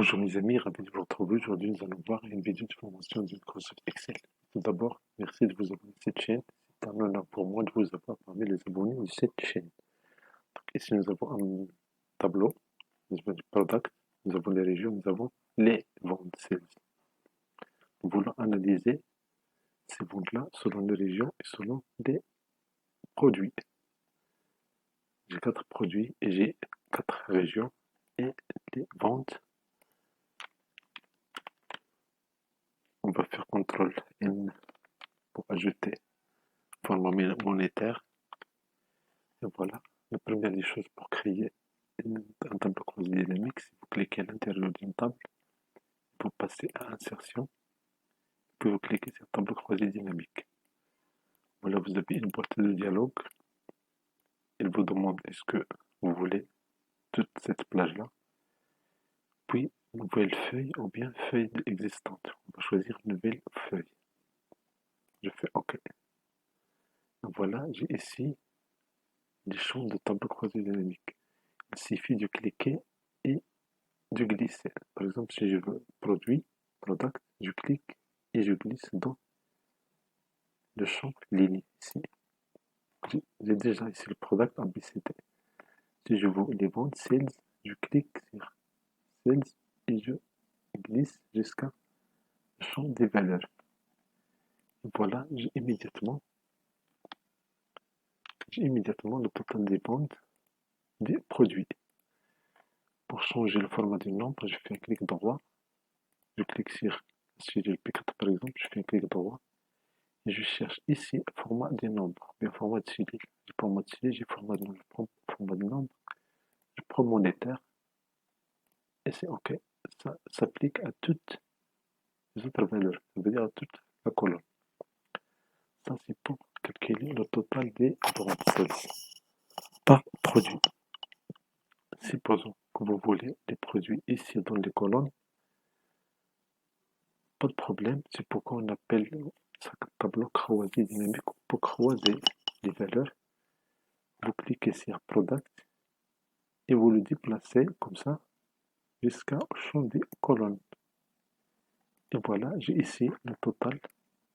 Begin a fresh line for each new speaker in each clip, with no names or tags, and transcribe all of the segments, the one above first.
Bonjour mes amis, ravi de vous retrouver. Aujourd'hui, nous allons voir une vidéo de formation de Microsoft Excel. Tout d'abord, merci de vous abonner à cette chaîne. C'est un honneur pour moi de vous avoir parmi les abonnés de cette chaîne. Donc, ici, nous avons un tableau, nous avons les products, nous avons les régions, nous avons les ventes sales. Nous voulons analyser ces ventes-là selon les régions et selon les produits. J'ai 4 produits et j'ai 4 régions et les ventes. On va faire CTRL N pour ajouter format monétaire. Et voilà, la première des choses pour créer un tableau croisé dynamique, si vous cliquez à l'intérieur d'une table, pour passer à insertion, puis vous cliquez sur tableau croisé dynamique. Voilà, vous avez une boîte de dialogue. Il vous demande est-ce que vous voulez toute cette plage-là, puis nouvelle feuille ou bien feuille existante. On va choisir nouvelle feuille. Je fais OK. Voilà, j'ai ici les champs de tableau croisé dynamique. Il suffit de cliquer et de glisser. Par exemple, si je veux produit, product, je clique et je glisse dans le champ ligne ici. J'ai déjà ici le product ABCD. Si je veux les ventes sales, je clique sur sales et je glisse jusqu'à le champ des valeurs. Et voilà, j'ai immédiatement le total des ventes des produits. Pour changer le format du nombre, je fais un clic droit. Je clique sur le P4 par exemple, je fais un clic droit. Et je cherche ici format des nombres, bien format de série. J'ai format de série, j'ai format de nombre, je prends format de nombre, je prends monétaire, et c'est OK. Ça s'applique à toutes les autres valeurs, ça veut dire à toute la colonne. Ça, c'est pour calculer le total des ventes sales par produit. Supposons que vous voulez les produits ici dans les colonnes, pas de problème, c'est pourquoi on appelle ça tableau croisé dynamique. Pour croiser les valeurs, vous cliquez sur Product et vous le déplacez comme ça jusqu'au champ des colonnes. Et voilà, j'ai ici le total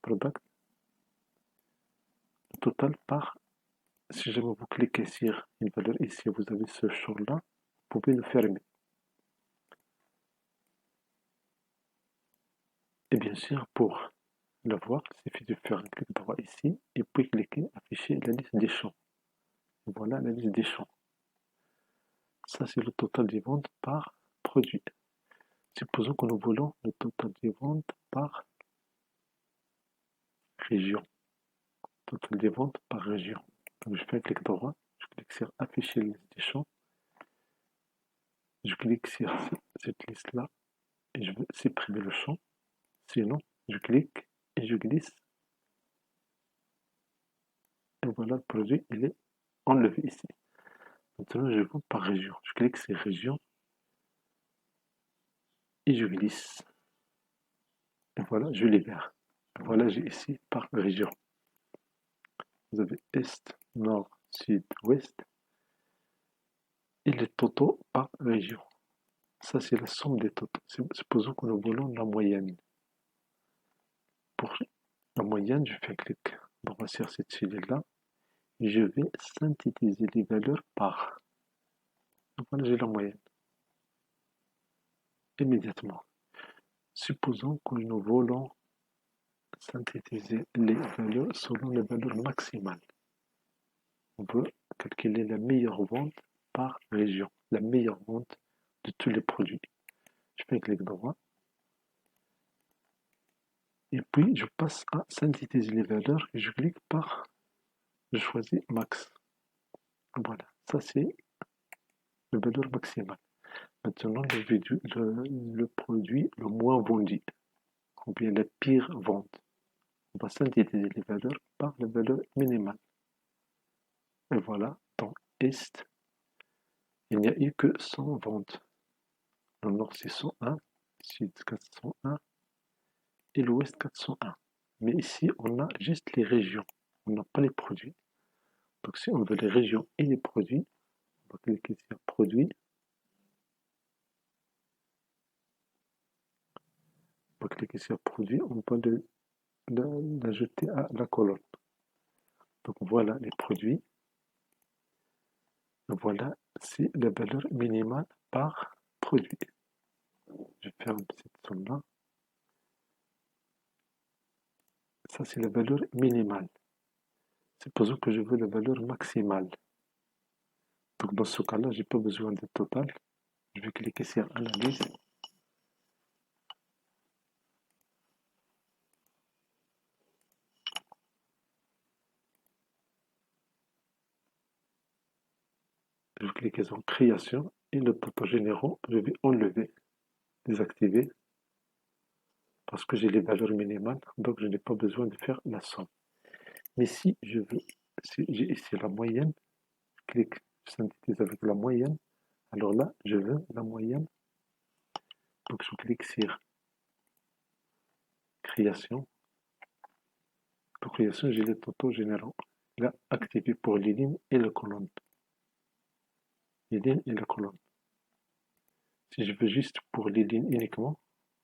product, le total par, si jamais vous cliquez sur une valeur ici, vous avez ce champ-là, vous pouvez le fermer. Et bien sûr, pour le voir, il suffit de faire un clic droit ici, et puis cliquer, afficher la liste des champs. Et voilà la liste des champs. Ça, c'est le total des ventes par produit. Supposons que nous voulons le total des ventes par région. Total des ventes par région. Donc, je fais un clic droit, je clique sur afficher la liste des champs. Je clique sur cette liste-là et je veux supprimer le champ. Sinon, je clique et je glisse. Et voilà, le produit, il est enlevé ici. Maintenant, je vais par région. Je clique sur région et je glisse. Et voilà, je libère. Et voilà, j'ai ici par région. Vous avez Est, Nord, Sud, Ouest. Et les totaux par région. Ça, c'est la somme des totaux. Supposons que nous voulons la moyenne. Pour la moyenne, je fais un clic droit sur cette cellule-là. Et je vais synthétiser les valeurs par. Voilà, j'ai la moyenne. Immédiatement. Supposons que nous voulons synthétiser les valeurs selon les valeurs maximales. On veut calculer la meilleure vente par région, la meilleure vente de tous les produits. Je fais un clic droit. Et puis, je passe à synthétiser les valeurs et je clique par, je choisis max. Voilà, ça c'est la valeur maximale. Maintenant, le produit le moins vendu, ou bien la pire vente. On va synthétiser les valeurs par la valeur minimale. Et voilà, dans Est, il n'y a eu que 100 ventes. Le Nord, c'est 101, Sud, 401 et l'Ouest, 401. Mais ici, on a juste les régions, on n'a pas les produits. Donc, si on veut les régions et les produits, on va cliquer sur Produits. cliquer sur produit, on peut l'ajouter à la colonne. Donc voilà les produits. Voilà, c'est la valeur minimale par produit. Je ferme cette somme-là. Ça, c'est la valeur minimale. Supposons que je veux la valeur maximale. Donc dans ce cas-là, j'ai pas besoin de total. Je vais cliquer sur analyse. Je vais cliquer sur création et le total généraux, je vais enlever, désactiver parce que j'ai les valeurs minimales, donc je n'ai pas besoin de faire la somme. Mais si je veux, si j'ai ici la moyenne, je clique, je synthétise avec la moyenne. Alors là, je veux la moyenne. Donc je clique sur création. Pour création, j'ai les totaux généraux. Là, activé pour les lignes et les colonnes. Les lignes et les colonnes. Si je veux juste pour les lignes uniquement,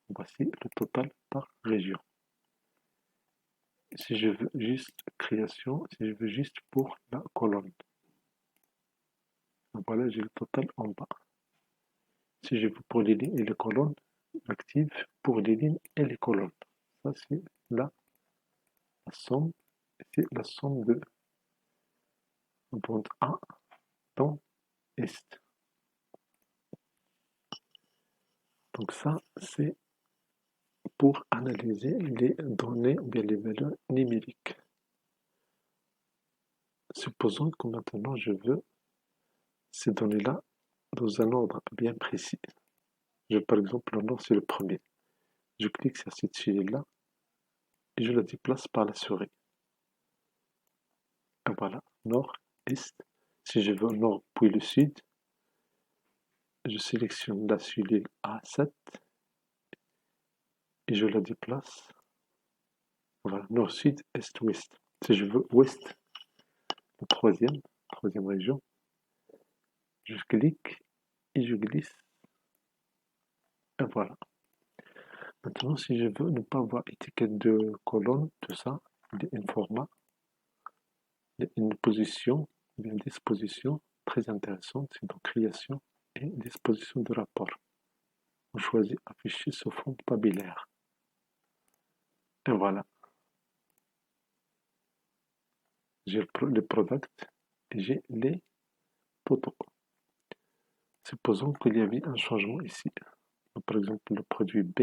voici le total par région. Si je veux juste création, si je veux juste pour la colonne. Donc voilà, j'ai le total en bas. Si je veux pour les lignes et les colonnes, j'active pour les lignes et les colonnes. Ça, c'est là la somme. C'est la somme de bande A dans Est. Donc ça, c'est pour analyser les données ou bien les valeurs numériques. Supposons que maintenant je veux ces données-là dans un ordre bien précis. Par exemple, le nord, c'est le premier. Je clique sur cette file-là et je la déplace par la souris. Et voilà, nord, est. Si je veux nord puis le sud, je sélectionne la cellule A7 et je la déplace. Voilà, nord, sud, est, ouest. Si je veux ouest, la troisième région, je clique et je glisse. Et voilà. Maintenant, si je veux ne pas avoir étiquette de colonne, tout ça, un format, une position, une disposition très intéressante, c'est dans création et disposition de rapport. On choisit afficher sous fond tabulaire. Et voilà. J'ai le product et j'ai les poteaux. Supposons qu'il y avait un changement ici. Par exemple, le produit B,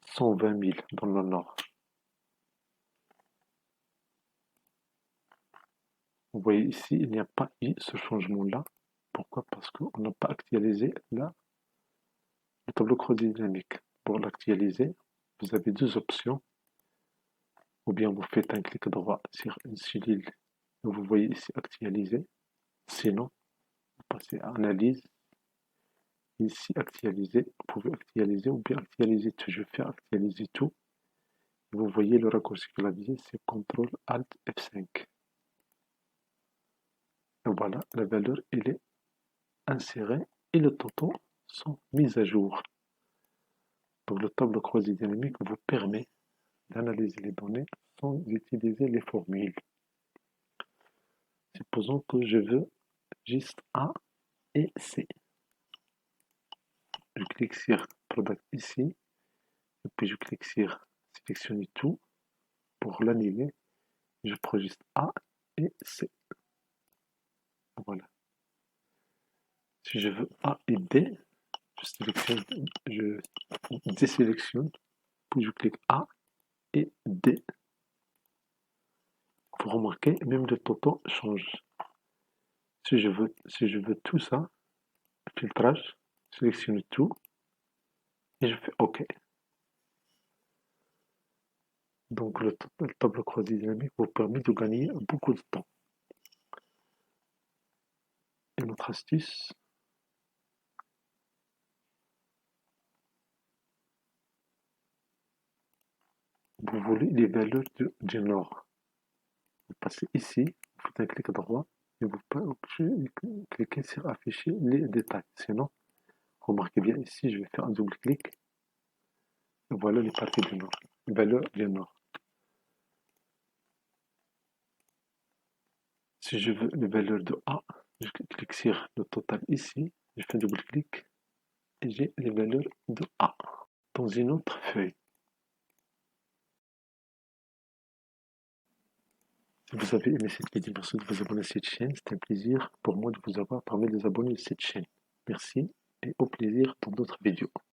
120 000 dans le nord. Vous voyez ici, il n'y a pas eu ce changement-là. Pourquoi? Parce qu'on n'a pas actualisé là le tableau croisé dynamique. Pour l'actualiser, vous avez deux options. Ou bien vous faites un clic droit sur une cellule que vous voyez ici actualiser. Sinon, vous passez à analyse. Ici, actualiser. Vous pouvez actualiser ou bien actualiser tout. Je fais actualiser tout. Vous voyez le raccourci clavier, c'est CTRL ALT F5. Et voilà, la valeur elle est insérée et le tonton sont mis à jour. Donc le tableau croisé dynamique vous permet d'analyser les données sans utiliser les formules. Supposons que je veux juste A et C. Je clique sur Product ici, et puis je clique sur Sélectionner tout pour l'annuler. Je prends juste A et C. Voilà. Si je veux A et D, je désélectionne, puis je clique A et D. Vous remarquez, même le total change. Si je veux tout ça, filtrage, sélectionne tout, et je fais OK. Donc le tableau croisé dynamique vous permet de gagner beaucoup de temps. Et notre astuce, vous voulez les valeurs du nord. Vous passez ici, vous faites un clic droit et vous cliquez sur afficher les détails. Sinon, Remarquez bien ici, je vais faire un double clic. Et voilà les parties du nord. Valeur du nord. Si je veux les valeurs de A, je clique sur le total ici. Je fais un double clic et j'ai les valeurs de A dans une autre feuille. Si vous avez aimé cette vidéo, merci de vous abonner à cette chaîne. C'est un plaisir pour moi de vous avoir parmi les abonnés de cette chaîne. Merci et au plaisir dans d'autres vidéos.